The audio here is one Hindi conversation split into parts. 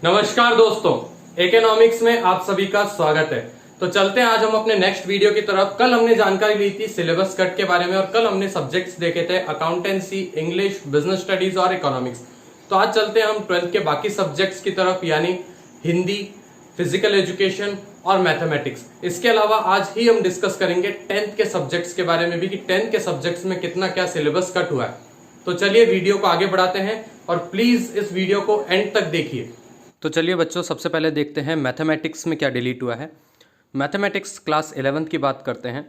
नमस्कार दोस्तों, इकोनॉमिक्स में आप सभी का स्वागत है। तो चलते हैं आज हम अपने नेक्स्ट वीडियो की तरफ। कल हमने जानकारी ली थी सिलेबस कट के बारे में और कल हमने सब्जेक्ट्स देखे थे अकाउंटेंसी, इंग्लिश, बिजनेस स्टडीज और इकोनॉमिक्स। तो आज चलते हैं हम 12th के बाकी सब्जेक्ट्स की तरफ, यानी हिंदी, फिजिकल एजुकेशन और मैथमेटिक्स। इसके अलावा आज ही हम डिस्कस करेंगे 10th के सब्जेक्ट्स के बारे में भी कि 10th के सब्जेक्ट्स में कितना क्या सिलेबस कट हुआ है। तो चलिए वीडियो को आगे बढ़ाते हैं और प्लीज इस वीडियो को एंड तक देखिए। तो चलिए बच्चों, सबसे पहले देखते हैं मैथमेटिक्स में क्या डिलीट हुआ है। मैथमेटिक्स क्लास 11th की बात करते हैं।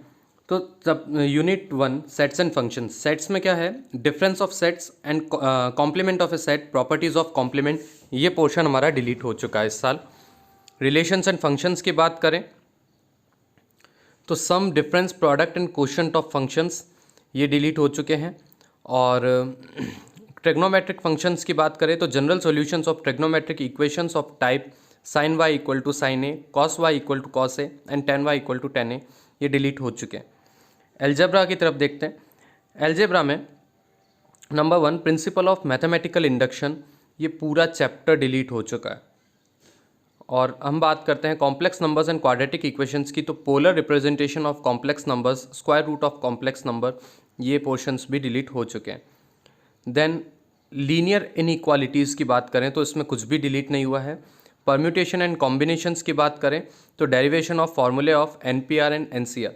तो जब unit 1 sets and functions, sets में क्या है, difference of sets and complement of a set, properties of complement, ये पोर्शन हमारा डिलीट हो चुका है इस साल। रिलेशंस एंड फंक्शंस की बात करें तो sum, difference, product and quotient of functions ये डिलीट हो चुके हैं। और ट्रिग्नोमेट्रिक फंक्शंस की बात करें तो general solutions of trigonometric equations of type sine Y equal to sine A, cos Y equal to cos A and tan Y equal to tan A, ये डिलीट हो चुके हैं। एल्जेब्रा की तरफ देखते हैं। एल्जेब्रा में number 1 principle of mathematical induction, ये पूरा चैप्टर डिलीट हो चुका है। और हम बात करते हैं complex numbers and quadratic equations की, तो polar representation of complex numbers, square root of complex number, ये पोर्शंस भी डिलीट हो चुके हैं। देन लीनियर इनइक्वालिटीज़ की बात करें तो इसमें कुछ भी डिलीट नहीं हुआ है। परम्यूटेशन एंड कॉम्बिनेशंस की बात करें तो डेरिवेशन ऑफ फॉर्मूले ऑफ एनपीआर एंड एनसीआर,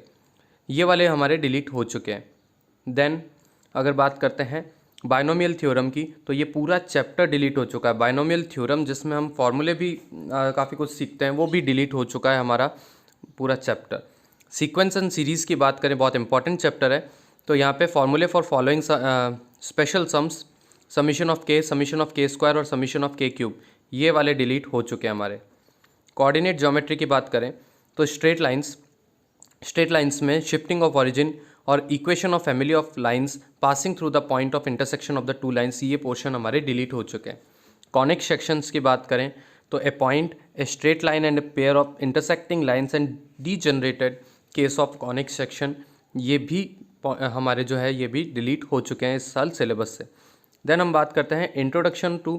ये वाले हमारे डिलीट हो चुके हैं। देन अगर बात करते हैं बाइनोमियल थ्योरम की, तो ये पूरा चैप्टर डिलीट हो चुका है। बाइनोमियल थ्योरम जिसमें हम फॉर्मूले भी काफ़ी कुछ सीखते हैं, वो भी डिलीट हो चुका है हमारा पूरा चैप्टर। सीक्वेंस एंड सीरीज़ की बात करें, बहुत इंपॉर्टेंट चैप्टर है। तो यहाँ पे फॉर्मूले for following special sums, summation of के स्क्वायर और समीशन ऑफ के क्यूब, ये वाले डिलीट हो चुके हैं हमारे। कोऑर्डिनेट ज्योमेट्री की बात करें तो स्ट्रेट लाइंस में शिफ्टिंग ऑफ ओरिजिन और equation of family of lines passing through the point of intersection of the two lines, ये पोर्शन हमारे डिलीट हो चुके हैं। कॉनिक सेक्शंस की बात करें तो a point, a straight line and a pair of intersecting lines and degenerated case of conic section, ये भी हमारे जो है ये भी डिलीट हो चुके हैं इस साल सिलेबस से। देन हम बात करते हैं इंट्रोडक्शन टू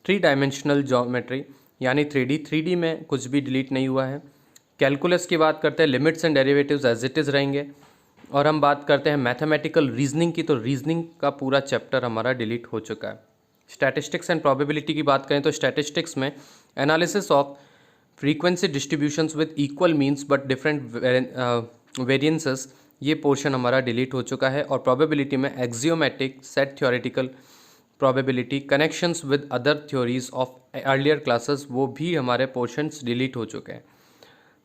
3 डायमेंशनल ज्योमेट्री, यानी 3D में कुछ भी डिलीट नहीं हुआ है। कैलकुलस की बात करते हैं, limits and derivatives as it is रहेंगे। और हम बात करते हैं मैथमेटिकल रीजनिंग की, तो रीजनिंग का पूरा चैप्टर हमारा डिलीट हो चुका है। स्टैटिस्टिक्स एंड प्रोबेबिलिटी की बात करें तो स्टैटिस्टिक्स में analysis of frequency distributions with equal means but different variances, ये पोर्शन हमारा डिलीट हो चुका है। और प्रोबेबिलिटी में axiomatic, set theoretical probability, connections with other theories of earlier classes, वो भी हमारे पोर्शंस डिलीट हो चुके हैं।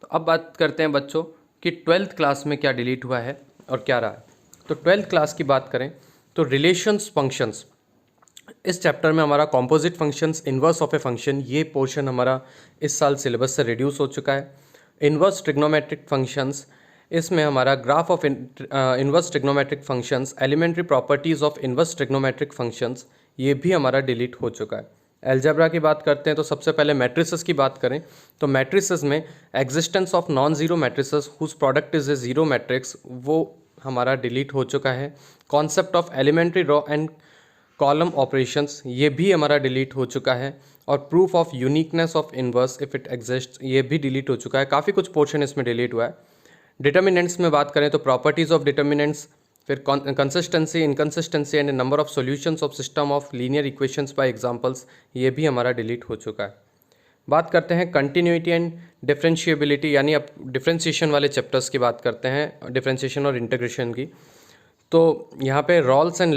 तो अब बात करते हैं बच्चों कि 12th क्लास में क्या डिलीट हुआ है और क्या रहा है। तो 12th क्लास की बात करें तो रिलेशंस फंक्शंस, इस चैप्टर में हमारा composite functions, inverse of a function, ये पोर्शन हमारा इस साल सिलेबस से रिड्यूस हो चुका है। इन्वर्स ट्रिग्नोमेट्रिक फंक्शंस, इसमें हमारा graph of inverse trigonometric functions, elementary properties of inverse trigonometric functions, ये भी हमारा डिलीट हो चुका है। एल्जेब्रा की बात करते हैं तो सबसे पहले मैट्रिसेस की बात करें तो मैट्रिसेस में existence of non zero matrices whose product is a zero matrix, वो हमारा डिलीट हो चुका है। Concept of elementary row and column operations, ये भी हमारा डिलीट हो चुका है। और proof of uniqueness of inverse if it exist, ये भी डिलीट हो चुका है। काफ़ी कुछ पोर्शन इसमें डिलीट हुआ है। डिटर्मिनेंट्स में बात करें तो प्रॉपर्टीज़ ऑफ डिटर्मिनेंट्स, फिर consistency, inconsistency and number of solutions of system of linear equations bye examples, ये भी हमारा डिलीट हो चुका है। बात करते हैं कंटिन्यूटी एंड डिफरेंशिएबिलिटी, यानी अब डिफरेंशिएशन वाले चैप्टर्स की बात करते हैं, डिफरेंशिएशन और इंटीग्रेशन की। तो यहाँ पे Rolle's and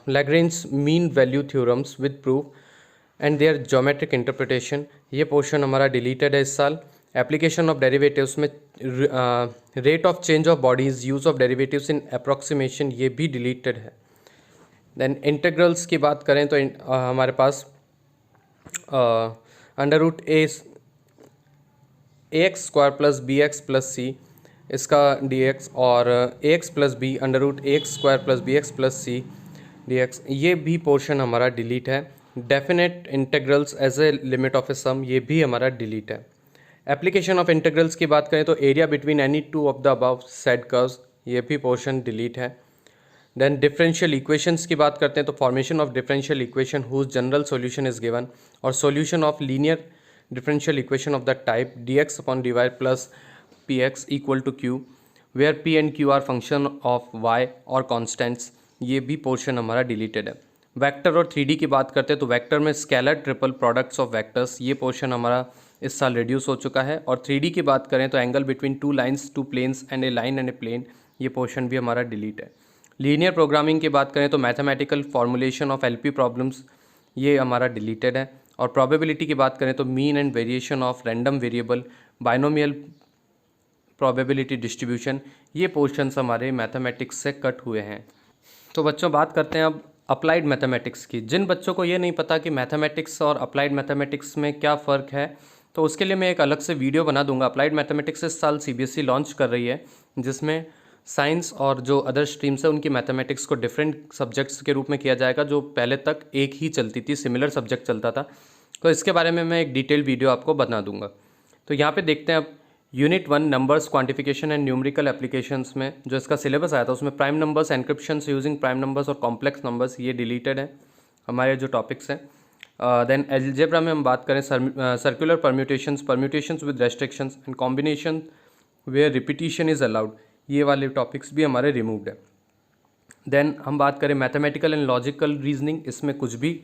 Lagrange mean value theorems with proof and their geometric interpretation, ये पोर्शन हमारा डिलीटेड है इस साल। एप्लीकेशन ऑफ डेरिवेटिव्स में rate of change of bodies, use of derivatives in approximation, ये भी डिलीटेड है। देन इंटीग्रल्स की बात करें तो हमारे पास under root A X square plus B X plus C, इसका डी एक्स, और A X plus B under root A X square plus B X plus C D X, ये भी पोर्शन हमारा डिलीट है। Definite integrals as a limit of a sum, ये भी हमारा डिलीट है। एप्लीकेशन ऑफ इंटीग्रल्स की बात करें तो area between any two of the above said curves, ये भी पोर्शन डिलीट है। देन डिफरेंशियल इक्वेशंस की बात करते हैं तो formation of differential equation whose general solution is given, और solution of linear differential equation of the type dx upon dy plus px equal to q, where p and q are function of y और कॉन्स्टेंट्स, ये भी पोर्शन हमारा डिलीटेड है। वेक्टर और 3D की बात करते हैं तो वेक्टर में scalar triple products of vectors, ये पोर्शन हमारा इस साल रिड्यूस हो चुका है। और 3D की बात करें तो angle between two lines, two planes and a line and a plane, ये पोर्शन भी हमारा डिलीट है। लीनियर प्रोग्रामिंग की बात करें तो mathematical formulation of LP problems, ये हमारा डिलीटेड है। और प्रोबेबिलिटी की बात करें तो mean and variation of random variable, binomial probability distribution, ये पोर्शंस हमारे मैथमेटिक्स से कट हुए हैं। तो बच्चों बात करते हैं अब अप्लाइड मैथमेटिक्स की। जिन बच्चों को ये नहीं पता कि मैथमेटिक्स और अप्लाइड मैथमेटिक्स में क्या फ़र्क है, तो उसके लिए मैं एक अलग से वीडियो बना दूंगा। अप्लाइड मैथमेटिक्स इस साल CBSE लॉन्च कर रही है, जिसमें साइंस और जो अदर स्ट्रीम्स है उनकी मैथमेटिक्स को डिफरेंट सब्जेक्ट्स के रूप में किया जाएगा, जो पहले तक एक ही चलती थी, सिमिलर सब्जेक्ट चलता था। तो इसके बारे में मैं एक डिटेल वीडियो आपको बना दूंगा। तो यहाँ पे देखते हैं अब unit 1 numbers quantification and numerical applications में जो इसका सिलेबस आया था, उसमें prime numbers, encryption using prime numbers और कॉम्प्लेक्स नंबर्स, ये डिलीटेड है हमारे जो टॉपिक्स हैं। देन एल्जेब्रा में हम बात करें circular permutations with restrictions and combination where repetition is allowed, ये वाले टॉपिक्स भी हमारे रिमूव्ड है। देन हम बात करें मैथमेटिकल एंड लॉजिकल रीजनिंग, इसमें कुछ भी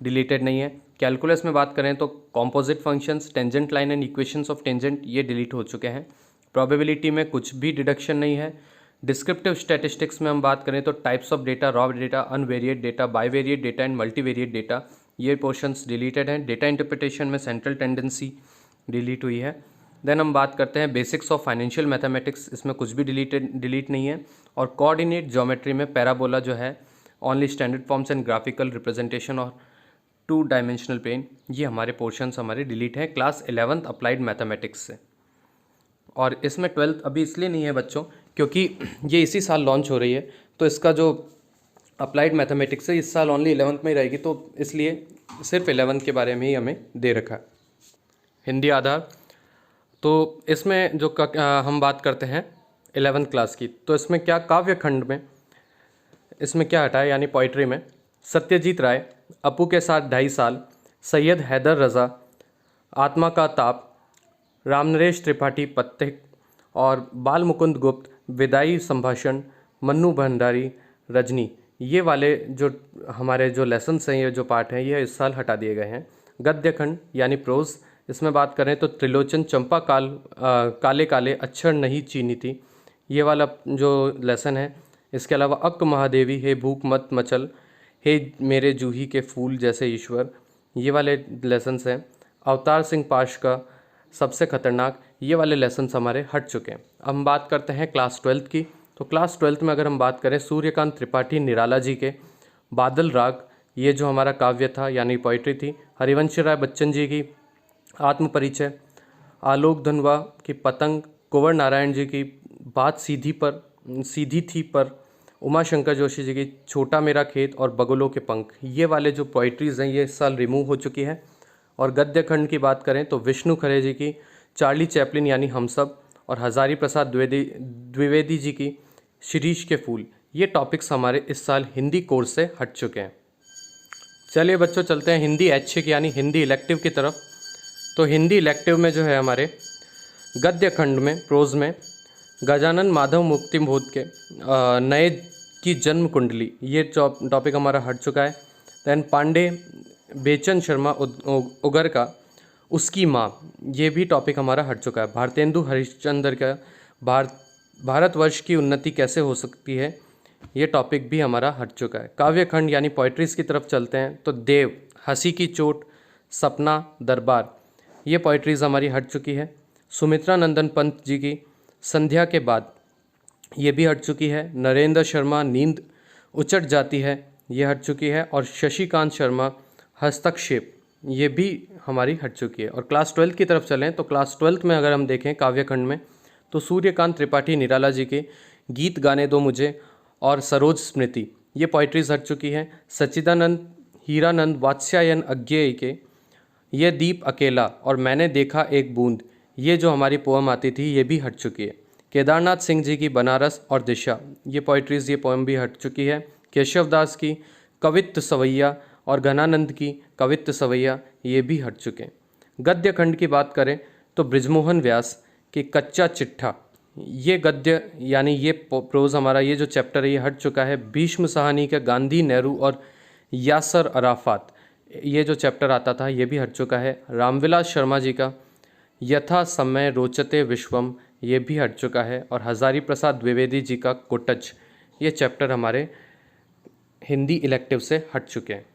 डिलीटेड नहीं है। कैलकुलस में बात करें तो composite functions, tangent line and equations of tangent, ये डिलीट हो चुके हैं। प्रोबेबिलिटी में कुछ भी डिडक्शन नहीं है। डिस्क्रिप्टिव स्टैटिस्टिक्स में हम बात करें तो types of data, raw data, univariate data, bivariate data and multivariate data, ये पोर्शंस डिलीटेड हैं। डेटा इंटरप्रिटेशन में सेंट्रल टेंडेंसी डिलीट हुई है। देन हम बात करते हैं बेसिक्स ऑफ फाइनेंशियल मैथमेटिक्स, इसमें कुछ भी डिलीट नहीं है। और कोऑर्डिनेट ज्योमेट्री में पैराबोला जो है, only standard forms and graphical representation और 2 डायमेंशनल प्लेन, ये हमारे पोर्शंस हमारे डिलीट हैं क्लास 11th अप्लाइड मैथमेटिक्स से। और इसमें 12th अभी इसलिए नहीं है बच्चों क्योंकि ये इसी साल लॉन्च हो रही है, तो इसका जो अप्लाइड मैथमेटिक्स है इस साल ओनली 11th में ही रहेगी, तो इसलिए सिर्फ 11th के बारे में ही हमें दे रखा है। हिंदी आधार, तो इसमें जो हम बात करते हैं 11th क्लास की, तो इसमें क्या काव्य खंड में इसमें क्या हटा है, यानी पोइट्री में सत्यजीत राय, अपू के साथ 2.5 साल, सैयद हैदर रज़ा, आत्मा का ताप, रामनरेश त्रिपाठी पत्ते और बाल मुकुंद गुप्त, विदाई संभाषण, मन्नू भंडारी, रजनी, ये वाले जो हमारे जो लेसन्स हैं, ये जो पार्ट हैं, ये इस साल हटा दिए गए हैं। गद्य खंड यानी प्रोज, इसमें बात करें तो त्रिलोचन चंपा काले काले अक्षर नहीं चीनी थी, ये वाला जो लेसन है। इसके अलावा अक्क महादेवी, हे भूख मत मचल, हे मेरे जूही के फूल जैसे ईश्वर, ये वाले लेसन्स हैं। अवतार सिंह पाश का सबसे खतरनाक, ये वाले लेसन्स हमारे हट चुके हैं। अब हम बात करते हैं क्लास 12th की। तो क्लास 12th में अगर हम बात करें सूर्यकांत त्रिपाठी निराला जी के बादल राग, ये जो हमारा काव्य था यानी पोइट्री थी। हरिवंश राय बच्चन जी की आत्म परिचय, आलोक धनवा की पतंग, कुंवर नारायण जी की बात सीधी थी पर, उमा शंकर जोशी जी की छोटा मेरा खेत और बगुलों के पंख, ये वाले जो पोइट्रीज़ हैं ये इस साल रिमूव हो चुकी है। और गद्य खंड की बात करें तो विष्णु खरे जी की चार्ली चैपलिन यानी हम सब, और हजारी प्रसाद द्विवेदी जी की शिरीष के फूल, ये टॉपिक्स हमारे इस साल हिंदी कोर्स से हट चुके हैं। चलिए बच्चों चलते हैं हिंदी ऐच्छिक यानी हिंदी इलेक्टिव की तरफ। तो हिंदी इलेक्टिव में जो है हमारे गद्य खंड में प्रोज में गजानन माधव मुक्तिबोध के नए की जन्म कुंडली, ये टॉपिक हमारा हट चुका है। दैन पांडे बेचन शर्मा उगर का उसकी माँ, ये भी टॉपिक हमारा हट चुका है। भारतेंदु हरिश्चंद्र का भारतवर्ष की उन्नति कैसे हो सकती है, ये टॉपिक भी हमारा हट चुका है। काव्य खंड यानी पोइट्रीज़ की तरफ चलते हैं तो देव, हंसी की चोट, सपना, दरबार, ये पोइट्रीज़ हमारी हट चुकी है। सुमित्रा नंदन पंत जी की संध्या के बाद, ये भी हट चुकी है। नरेंद्र शर्मा नींद उचट जाती है, ये हट चुकी है। और शशिकांत शर्मा हस्तक्षेप, ये भी हमारी हट चुकी है। और क्लास 12th की तरफ चलें तो क्लास 12th में अगर हम देखें काव्य खंड में तो सूर्यकांत त्रिपाठी निराला जी के गीत गाने दो मुझे और सरोज स्मृति, ये पोइट्रीज हट चुकी हैं। सच्चिदानंद हीरानंद वात्स्यायन अज्ञेय के ये दीप अकेला और मैंने देखा एक बूंद, ये जो हमारी पोअम आती थी ये भी हट चुकी है। केदारनाथ सिंह जी की बनारस और दिशा, ये पोइट्रीज, ये पोएम भी हट चुकी है। केशव दास की कवित्त सवैया और घनानंद की कवित्त सवैया, ये भी हट चुके हैं। गद्य खंड की बात करें तो बृजमोहन व्यास की कच्चा चिट्ठा, ये गद्य यानी ये प्रोज हमारा, ये जो चैप्टर है ये हट चुका है। भीष्म साहनी का गांधी, नेहरू और यासर अराफात, ये जो चैप्टर आता था ये भी हट चुका है। रामविलास शर्मा जी का यथा समय रोचते विश्वम, ये भी हट चुका है। और हजारी प्रसाद द्विवेदी जी का कोटच, ये चैप्टर हमारे हिंदी इलेक्टिव से हट चुके हैं।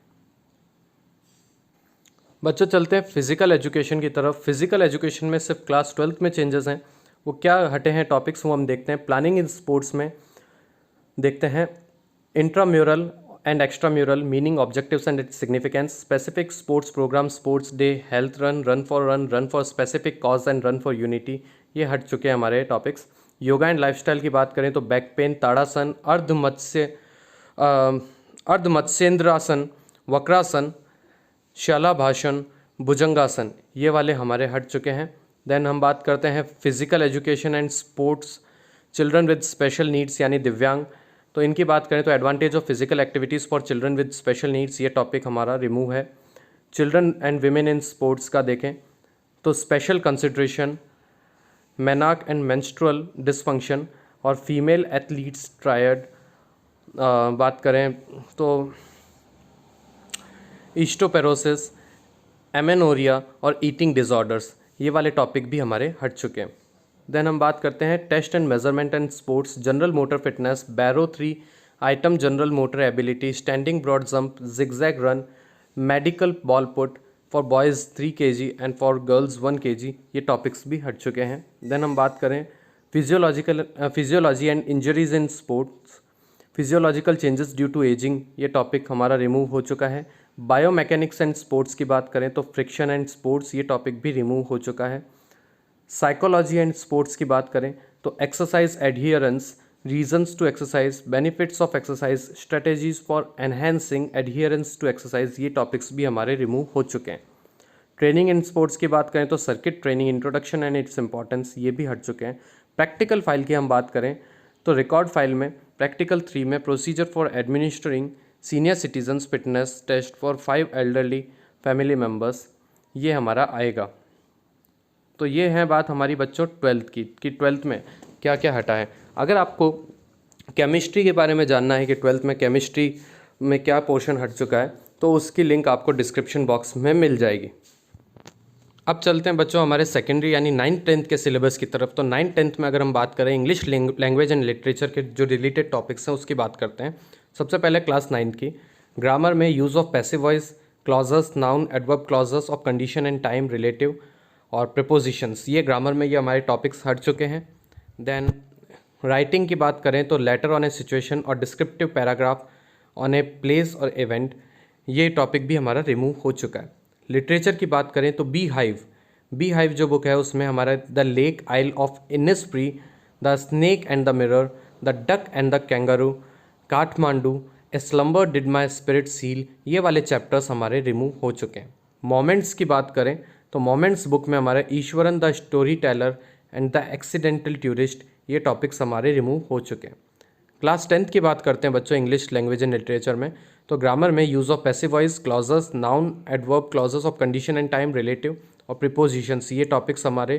बच्चों चलते हैं फिजिकल एजुकेशन की तरफ। फिजिकल एजुकेशन में सिर्फ क्लास 12th में चेंजेस हैं, वो क्या हटे हैं टॉपिक्स वो हम देखते हैं। प्लानिंग इन स्पोर्ट्स में देखते हैं intramural and extramural meaning, objectives and its significance, specific sports program, sports day, health run, run for specific cause and run for unity, ये हट चुके हैं हमारे टॉपिक्स। योगा एंड लाइफस्टाइल की बात करें तो बैक पेन, ताड़ासन, अर्धमत्स्येंद्रासन, वक्रासन, शलाभासन, भुजंगासन, ये वाले हमारे हट चुके हैं। देन हम बात करते हैं physical education and sports, children with special needs यानी दिव्यांग, तो इनकी बात करें तो advantage of physical activities for children with special needs, ये टॉपिक हमारा रिमूव है। Children and women in sports का देखें तो स्पेशल कंसिड्रेशन, मेनाक एंड मेंस्ट्रुअल डिसफंक्शन और फीमेल एथलीट्स ट्रायड, बात करें तो ईस्टोपेरोसिस, एमेनोरिया और ईटिंग डिसऑर्डर्स, ये वाले टॉपिक भी हमारे हट चुके हैं। देन हम बात करते हैं test and measurement and sports, general motor fitness, Barrow 3 item, general motor ability, standing broad jump, zigzag run, medical ball put for boys 3 kg and for girls 1 kg, ये टॉपिक्स भी हट चुके हैं। देन हम बात करें physiology and injuries in sports, physiological changes due to aging, ये टॉपिक हमारा रिमूव हो चुका है। बायोमैकेनिक्स एंड स्पोर्ट्स की बात करें तो फ्रिक्शन एंड स्पोर्ट्स, ये टॉपिक भी रिमूव हो चुका है। साइकोलॉजी एंड स्पोर्ट्स की बात करें तो exercise adherence, reasons to exercise, benefits of exercise, strategies for enhancing adherence to exercise, ये टॉपिक्स भी हमारे रिमूव हो चुके हैं। ट्रेनिंग इन स्पोर्ट्स की बात करें तो circuit training, introduction and its importance, ये भी हट चुके हैं। प्रैक्टिकल फाइल की हम बात करें तो रिकॉर्ड फाइल में प्रैक्टिकल 3 में procedure for administering senior citizens fitness test for 5 elderly family members, ये हमारा आएगा। तो ये है बात हमारी बच्चों 12th की कि 12th में क्या क्या हटा है। अगर आपको केमिस्ट्री के बारे में जानना है कि 12th में केमिस्ट्री में क्या पोर्शन हट चुका है तो उसकी लिंक आपको डिस्क्रिप्शन बॉक्स में मिल जाएगी। अब चलते हैं बच्चों हमारे सेकेंडरी यानी 9th 10th के सिलेबस की तरफ। तो 9th 10th में अगर हम बात करें इंग्लिश लैंग्वेज एंड लिटरेचर के जो रिलेटेड टॉपिक्स हैं उसकी बात करते हैं। सबसे पहले क्लास 9th की ग्रामर में use of passive voice, clauses, noun, adverb clauses of condition and time, relative और प्रीपोजिशंस, ये ग्रामर में ये हमारे टॉपिक्स हट चुके हैं। देन राइटिंग की बात करें तो लेटर ऑन ए सिचुएशन और descriptive paragraph on a place और इवेंट, ये टॉपिक भी हमारा रिमूव हो चुका है। लिटरेचर की बात करें तो बी हाइव जो बुक है उसमें हमारा the lake isle of Innisfree, the snake and the mirror, the duck and the kangaroo, Kathmandu, a slumber did my spirit seal, ये वाले चैप्टर्स हमारे रिमूव हो चुके हैं। मोमेंट्स की बात करें तो मोमेंट्स बुक में हमारे Eswaran the story teller and the accidental tourist, ये टॉपिक्स हमारे रिमूव हो चुके हैं। क्लास 10th की बात करते हैं बच्चों इंग्लिश लैंग्वेज एंड लिटरेचर में। तो ग्रामर में use of passive voice, clauses, noun, adverb clauses of condition and time, relative और प्रीपोजिशंस, ये टॉपिक्स हमारे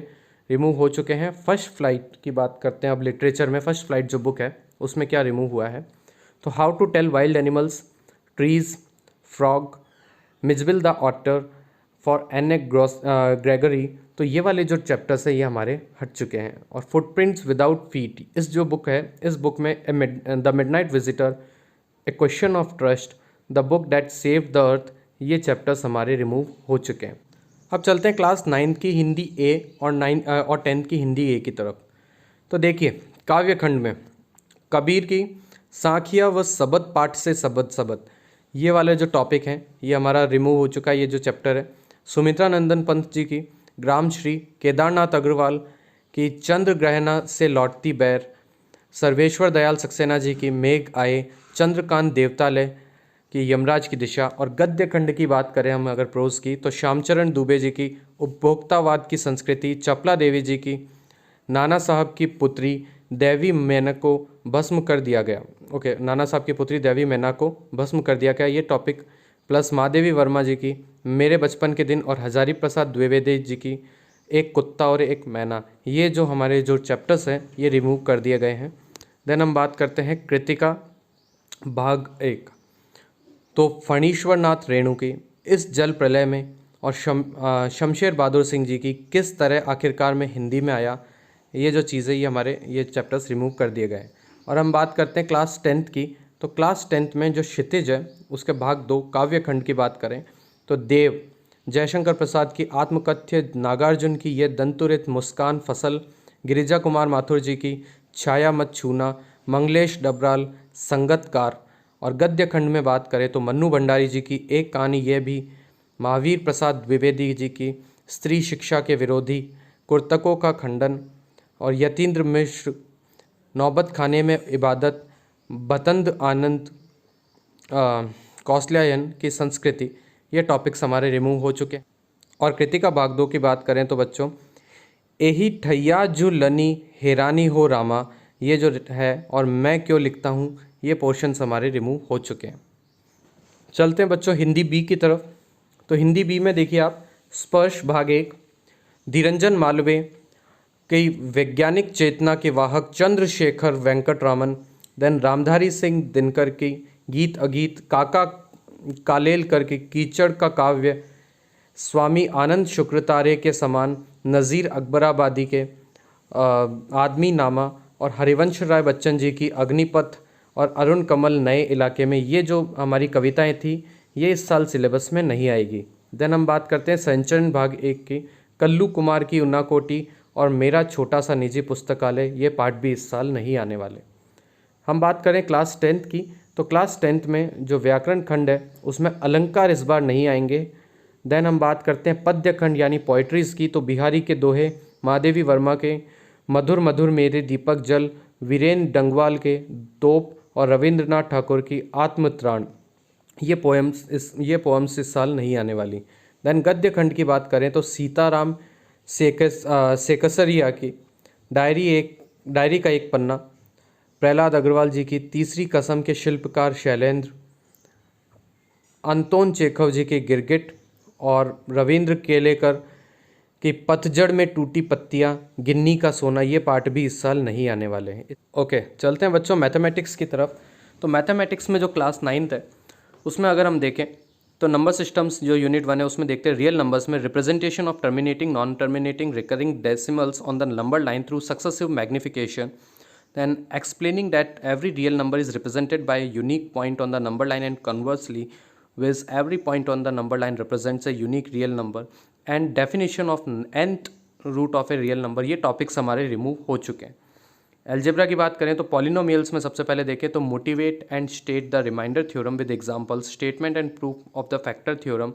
रिमूव हो चुके हैं। फर्स्ट फ्लाइट की बात करते हैं अब लिटरेचर में। फर्स्ट फ्लाइट जो बुक है उसमें क्या रिमूव हुआ है तो how to tell wild animals, trees, frog, Mijbil the otter for Anne Gregory, तो ये वाले जो चैप्टर्स है ये हमारे हट चुके हैं। और फुटप्रिंट्स विदाउट फीट, इस जो बुक है इस बुक में the midnight visitor, A question of trust, the book that saved the earth, ये चैप्टर्स हमारे रिमूव हो चुके हैं। अब चलते हैं क्लास 9th की हिंदी ए और 10th की हिंदी ए की तरफ। तो देखिए काव्य खंड में कबीर की साखिया व सबद पाठ से सबद, ये वाले जो टॉपिक हैं ये हमारा रिमूव हो चुका है, ये जो चैप्टर है। सुमित्रा नंदन पंत जी की ग्रामश्री, केदारनाथ अग्रवाल की चंद्र ग्रहण से लौटती बैर, सर्वेश्वर दयाल सक्सेना जी की मेघ आए, चंद्रकांत देवतालय की यमराज की दिशा। और गद्य खंड की बात करें हम अगर प्रोज की तो श्यामचरण दुबे जी की उपभोक्तावाद की संस्कृति, चपला देवी जी की नाना साहब की पुत्री देवी मैना को भस्म कर दिया गया। ओके, नाना साहब की पुत्री देवी मैना को भस्म कर दिया गया, ये टॉपिक। प्लस महादेवी वर्मा जी की मेरे बचपन के दिन और हजारी प्रसाद द्विवेदी जी की एक कुत्ता और एक मैना, ये जो हमारे जो चैप्टर्स हैं ये रिमूव कर दिए गए हैं। देन हम बात करते हैं कृतिका भाग 1। तो फणीश्वर नाथ रेणु की इस जल प्रलय में और शमशेर बहादुर सिंह जी की किस तरह आखिरकार में हिंदी में आया, ये जो चीज़ें ये हमारे ये चैप्टर्स रिमूव कर दिए गए हैं। और हम बात करते हैं क्लास 10th की। तो क्लास 10th में जो क्षितिज है उसके भाग 2 काव्य खंड की बात करें तो देव जयशंकर प्रसाद की आत्मकथ्य, नागार्जुन की ये दंतुरित मुस्कान फसल, गिरिजा कुमार माथुर जी की छाया मत छूना, मंगलेश डबराल संगतकार। और गद्य खंड में बात करें तो मन्नू भंडारी जी की एक कहानी ये भी, महावीर प्रसाद द्विवेदी जी की स्त्री शिक्षा के विरोधी, कुर्तकों का खंडन। और यतीन्द्र मिश्र नौबत खाने में इबादत, बतंद आनंद कौशल्यायन की संस्कृति, ये टॉपिक्स हमारे रिमूव हो चुके हैं। और कृतिका भाग 2 की बात करें तो बच्चों एही ठैया जो लनी हैरानी हो रामा, ये जो है और मैं क्यों लिखता हूँ, ये पोर्शंस हमारे रिमूव हो चुके हैं। चलते हैं बच्चों हिंदी बी की तरफ। तो हिंदी बी में देखिए आप स्पर्श भाग 1, धीरंजन मालवीय की वैज्ञानिक चेतना के वाहक चंद्रशेखर वेंकटरामन, देन रामधारी सिंह दिनकर की गीत अगीत, काका कालेलकर की कीचड़ का काव्य, स्वामी आनंद शुक्रतारे के समान, नज़ीर अकबराबादी के आदमी नामा, और हरिवंश राय बच्चन जी की अग्निपथ, और अरुण कमल नए इलाके में, ये जो हमारी कविताएं थी ये इस साल सिलेबस में नहीं आएगी। देन हम बात करते हैं संचरण भाग 1 की, कल्लू कुमार की उन्नाकोटी और मेरा छोटा सा निजी पुस्तकालय, ये पार्ट भी इस साल नहीं आने वाले। हम बात करें क्लास 10th की। तो क्लास 10th में जो व्याकरण खंड है उसमें अलंकार इस बार नहीं आएंगे। देन हम बात करते हैं पद्य खंड यानी पोइट्रीज़ की। तो बिहारी के दोहे, महादेवी वर्मा के मधुर मधुर मेरे दीपक जल, वीरेन डंगवाल के तोप, और रविंद्रनाथ ठाकुर की आत्मत्राण, ये पोएम्स इस साल नहीं आने वाली। देन गद्य खंड की बात करें तो सीताराम सेकसरिया की डायरी का एक पन्ना, प्रहलाद अग्रवाल जी की तीसरी कसम के शिल्पकार शैलेंद्र, अंतोन चेखव जी के गिरगिट, और रविंद्र केलेकर की पतझड़ में टूटी पत्तियां, गिन्नी का सोना, ये पार्ट भी इस साल नहीं आने वाले हैं। ओके, चलते हैं बच्चों मैथमेटिक्स की तरफ। तो मैथमेटिक्स में जो क्लास 9th है उसमें अगर हम देखें तो नंबर सिस्टम्स जो यूनिट 1 है उसमें देखते हैं रियल नंबर्स में representation of terminating, non terminating, recurring decimals on the number line through successive magnification, then explaining that every real number is represented by a unique point on the number line and conversely with every point on the number line represents a unique real number, and definition of nth root of a real number, ये टॉपिक्स हमारे रिमूव हो चुके हैं। एल्जेब्रा की बात करें तो पॉलिनोमियल्स में सबसे पहले देखें तो motivate and state the remainder theorem with examples, statement and proof of the factor theorem,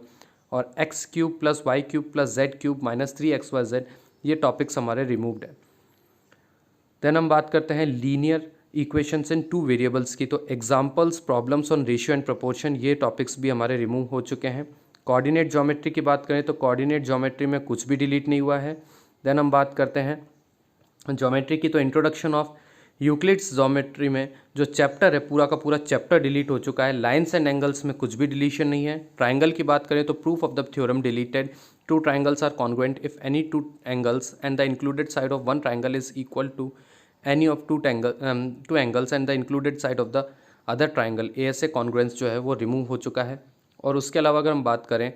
और X cube plus Y cube plus Z cube minus 3xyz, ये टॉपिक्स हमारे रिमूव्ड है। देन हम बात करते हैं लीनियर इक्वेशंस इन 2 वेरिएबल्स की। तो examples, problems on ratio and proportion, ये टॉपिक्स भी हमारे रिमूव हो चुके हैं। कोऑर्डिनेट ज्योमेट्री की बात करें तो कोऑर्डिनेट ज्योमेट्री में कुछ भी डिलीट नहीं हुआ है। देन हम बात करते हैं ज्योमेट्री की। तो इंट्रोडक्शन ऑफ यूक्लिड्स ज्योमेट्री में जो चैप्टर है पूरा का पूरा चैप्टर डिलीट हो चुका है। लाइन्स एंड एंगल्स में कुछ भी डिलीशन नहीं है। ट्राइंगल की बात करें तो proof of the theorem deleted, 2 triangles are congruent if any 2 angles and the included side of one triangle is equal to any of 2 angles and the included side of the other triangle, ऐसे congruence जो है वो रिमूव हो चुका है। और उसके अलावा अगर हम बात करें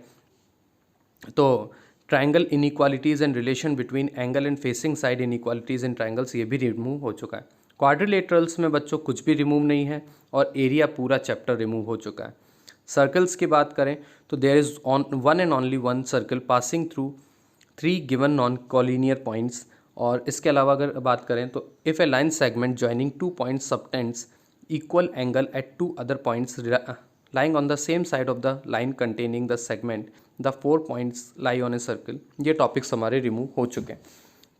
तो triangle inequalities and relation between angle and facing side inequalities in triangles, ये भी रिमूव हो चुका है। क्वाड्रिलेटरल्स में बच्चों कुछ भी रिमूव नहीं है और एरिया पूरा चैप्टर रिमूव हो चुका है। सर्कल्स की बात करें तो there is one and only one circle passing through 3 given non collinear points. और इसके अलावा अगर बात करें तो if a line segment joining 2 points subtends equal angle at 2 other points lying on the same side of the line containing the segment, the 4 points lie on a circle, ये टॉपिक्स हमारे रिमूव हो चुके हैं।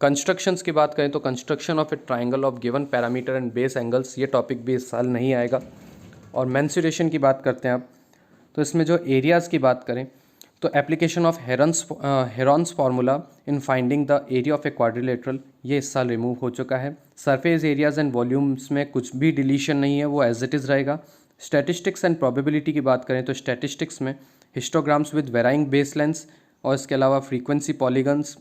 कंस्ट्रक्शंस की बात करें तो construction of a triangle of given parameter and base angles, ये टॉपिक भी इस साल नहीं आएगा। और मेंसुरेशन की बात करते हैं आप तो इसमें जो एरियाज़ की बात करें तो application of Heron's formula in finding the area of a quadrilateral, ये इस साल रिमूव हो चुका है। सरफेस एरियाज एंड वॉल्यूम्स में कुछ भी डिलीशन नहीं है, वो एज इट इज़ रहेगा। स्टैटिस्टिक्स एंड प्रोबेबिलिटी की बात करें तो स्टैटिस्टिक्स में histograms with varying base lens और इसके अलावा frequency polygons,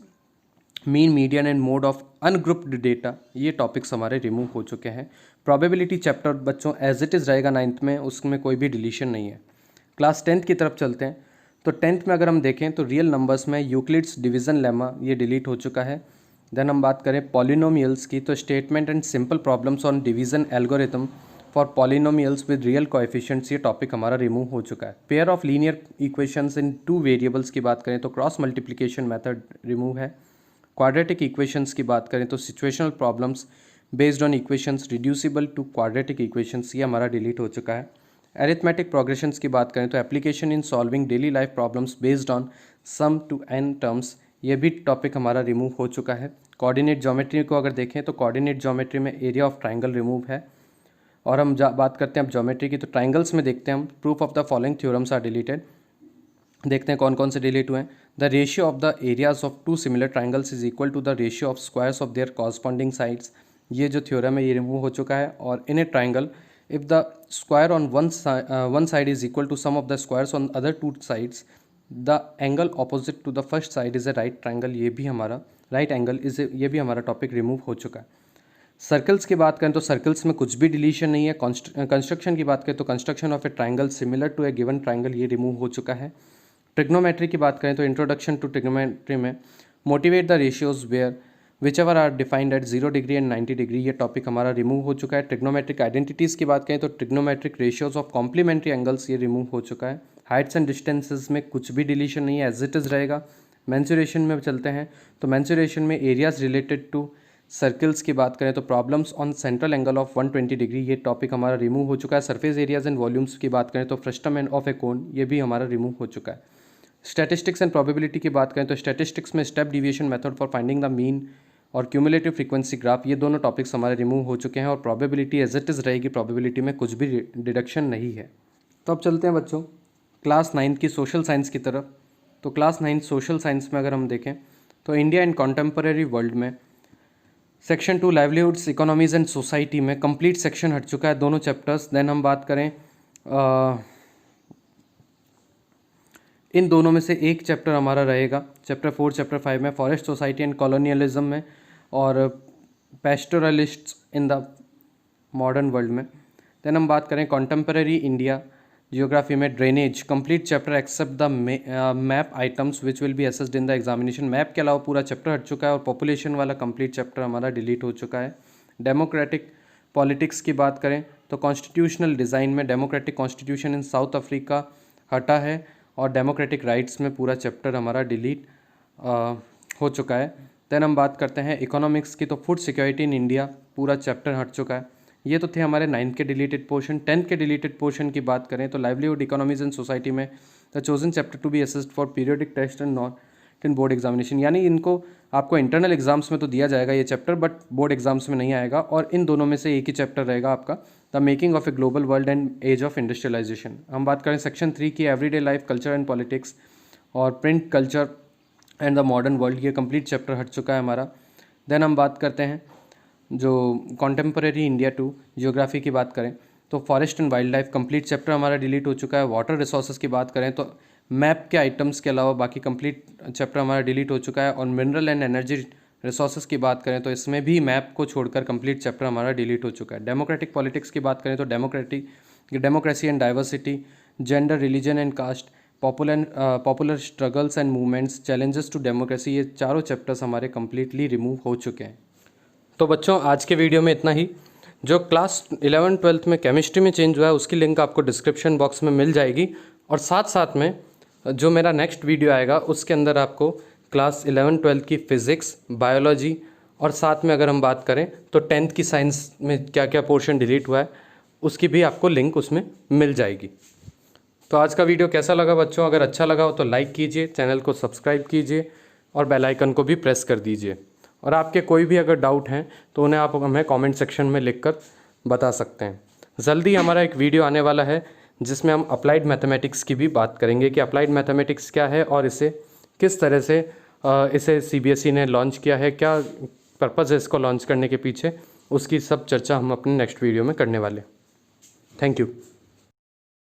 mean, median and mode of ungrouped data, ये टॉपिक्स हमारे रिमूव हो चुके हैं। प्रोबेबिलिटी चैप्टर बच्चों एज इट इज़ रहेगा 9th में, उसमें कोई भी डिलीशन नहीं है। क्लास 10th की तरफ चलते हैं। तो 10th में अगर हम देखें तो रियल नंबर्स में यूक्लिड्स डिवीज़न लेमा, ये डिलीट हो चुका है। देन हम बात करें पॉलिनोमियल्स की, तो statement and simple problems on division algorithm for polynomials with real coefficients, ये टॉपिक हमारा रिमूव हो चुका है। Pair of linear equations in 2 variables की बात करें तो क्रॉस मल्टीप्लिकेशन मेथड रिमूव है। क्वाड्रेटिक इक्वेशंस की बात करें तो situational problems based on equations reducible to quadratic equations, ये हमारा डिलीट हो चुका है। अरिथमेटिक प्रोग्रेशंस की बात करें तो application in solving daily life problems based on sum to n terms, ये भी टॉपिक हमारा रिमूव हो चुका है। कोऑर्डिनेट ज्योमेट्री को अगर देखें तो कोऑर्डिनेट ज्योमेट्री में एरिया ऑफ ट्राइंगल रिमूव है। और हम बात करते हैं अब ज्योमेट्री की, तो ट्राइंगल्स में देखते हैं हम proof of the following theorems are deleted. देखते हैं कौन कौन से डिलीट हुए हैं। The ratio of the areas of 2 similar triangles is equal to the ratio of squares of their corresponding sides, ये जो थ्योरम है ये रिमूव हो चुका है। और in a triangle if the square on one side is equal to sum of the squares on other 2 sides, the angle opposite to the first side is a right triangle, ये भी हमारा right angle is ये भी हमारा टॉपिक रिमूव हो चुका है। सर्कल्स की बात करें तो सर्कल्स में कुछ भी डिलीशन नहीं है। कंस्ट्रक्शन की बात करें तो construction of a triangle similar to a given triangle, ये रिमूव हो चुका है। ट्रिग्नोमेट्री की बात करें तो इंट्रोडक्शन टू ट्रिग्नोमेट्री में motivate the ratios where whichever are defined at 0 degree and 90 degree, ये टॉपिक हमारा रिमूव हो चुका है। ट्रिग्नोमेट्रिक आइडेंटिटीज़ की बात करें तो trigonometric ratios of complementary angles, ये रिमूव हो चुका है। हाइट्स एंड डिस्टेंसेस में कुछ भी डिलीशन नहीं है, एज इट इज़ रहेगा। मेंसुरेशन में चलते हैं तो मेंसुरेशन में एरियाज रिलेटेड टू सर्कल्स की बात करें तो problems on central angle of 120 degree, ये टॉपिक हमारा रिमूव हो चुका है। सरफेस एरियाज एंड वॉल्यूम्स की बात करें तो फ्रस्टम एंड ऑफ ए कोन, ये भी हमारा रिमूव हो चुका है। स्टैटिस्टिक्स एंड प्रोबेबिलिटी की बात करें तो स्टैटिस्टिक्स में step deviation method for finding the mean और क्यूमुलेटिव फ्रीक्वेंसी ग्राफ, ये दोनों टॉपिक्स हमारे रिमूव हो चुके हैं। और प्रोबेबिलिटी एज इट इज़ रहेगी, प्रोबेबिलिटी में कुछ भी डिडक्शन नहीं है। तो अब चलते हैं बच्चों क्लास 9 की सोशल साइंस की तरफ। तो क्लास 9 सोशल साइंस में अगर हम देखें तो इंडिया एंड कॉन्टेम्परेरी वर्ल्ड में section 2 livelihoods economies and society में कंप्लीट सेक्शन हट चुका है, दोनों चैप्टर्स। देन हम बात करें इन दोनों में से एक चैप्टर हमारा रहेगा चैप्टर 4 चैप्टर 5 में फॉरेस्ट सोसाइटी एंड कॉलोनियलिज्म में और pastoralists in the modern world में। देन हम बात करें कॉन्टेम्परेरी इंडिया जियोग्राफी में drainage complete chapter except the map items which will be assessed in the examination, map के अलावा पूरा चैप्टर हट चुका है। और पॉपुलेशन वाला कंप्लीट चैप्टर हमारा डिलीट हो चुका है। डेमोक्रेटिक पॉलिटिक्स की बात करें तो कॉन्स्टिट्यूशनल डिज़ाइन में democratic constitution in south Africa हटा है और डेमोक्रेटिक राइट्स में पूरा चैप्टर हमारा डिलीट हो चुका है। देन हम बात करते हैं इकोनॉमिक्स की, तो फूड सिक्योरिटी इन इंडिया पूरा चैप्टर हट चुका है। ये तो थे हमारे 9th के डिलीटेड पोर्शन। 10th के डिलीटेड पोर्शन की बात करें तो लाइवलीहुड इकोनॉमीज एंड सोसाइटी में the chosen chapter to be assessed for periodic test and not in board examination, यानी इनको आपको इंटरनल एग्जाम्स में तो दिया जाएगा ये चैप्टर, बट बोर्ड एग्जाम्स में नहीं आएगा। और इन दोनों में से एक ही चैप्टर रहेगा आपका the making of a global world and age of industrialisation. हम बात करें सेक्शन 3 की everyday life culture and politics और print culture and the modern world, ये कंप्लीट चैप्टर हट चुका है हमारा। देन हम बात करते हैं जो कॉन्टेम्परेरी इंडिया 2 जियोग्राफी की बात करें तो forest and wild life complete chapter हमारा डिलीट हो चुका है। वाटर रिसोर्सेज की बात करें तो मैप के आइटम्स के अलावा बाकी कंप्लीट चैप्टर हमारा डिलीट हो चुका है। और मिनरल एंड एनर्जी रिसोर्सेज की बात करें तो इसमें भी मैप को छोड़कर कंप्लीट चैप्टर हमारा डिलीट हो चुका है। डेमोक्रेटिक पॉलिटिक्स की बात करें तो democracy and diversity, gender, religion and caste, popular struggles and movements, challenges to democracy, ये चारों चैप्टर्स हमारे कंप्लीटली रिमूव हो चुके हैं। तो बच्चों आज के वीडियो में इतना ही। जो क्लास 11 12th में केमिस्ट्री में चेंज हुआ है उसकी लिंक आपको डिस्क्रिप्शन बॉक्स में मिल जाएगी। और साथ साथ में जो मेरा नेक्स्ट वीडियो आएगा उसके अंदर आपको क्लास 11 12th की फ़िज़िक्स, बायोलॉजी और साथ में अगर हम बात करें तो 10th की साइंस में क्या क्या पोर्शन डिलीट हुआ है उसकी भी आपको लिंक उसमें मिल जाएगी। तो आज का वीडियो कैसा लगा बच्चों? अगर अच्छा लगा हो तो लाइक कीजिए, चैनल को सब्सक्राइब कीजिए और बेल आइकन को भी प्रेस कर दीजिए। और आपके कोई भी अगर डाउट हैं तो उन्हें आप हमें कमेंट सेक्शन में लिखकर बता सकते हैं। जल्दी हमारा एक वीडियो आने वाला है जिसमें हम अप्लाइड मैथमेटिक्स की भी बात करेंगे कि अप्लाइड मैथमेटिक्स क्या है और इसे किस तरह से इसे CBSE ने लॉन्च किया है, क्या पर्पज़ है इसको लॉन्च करने के पीछे, उसकी सब चर्चा हम अपने नेक्स्ट वीडियो में करने वाले। Thank you.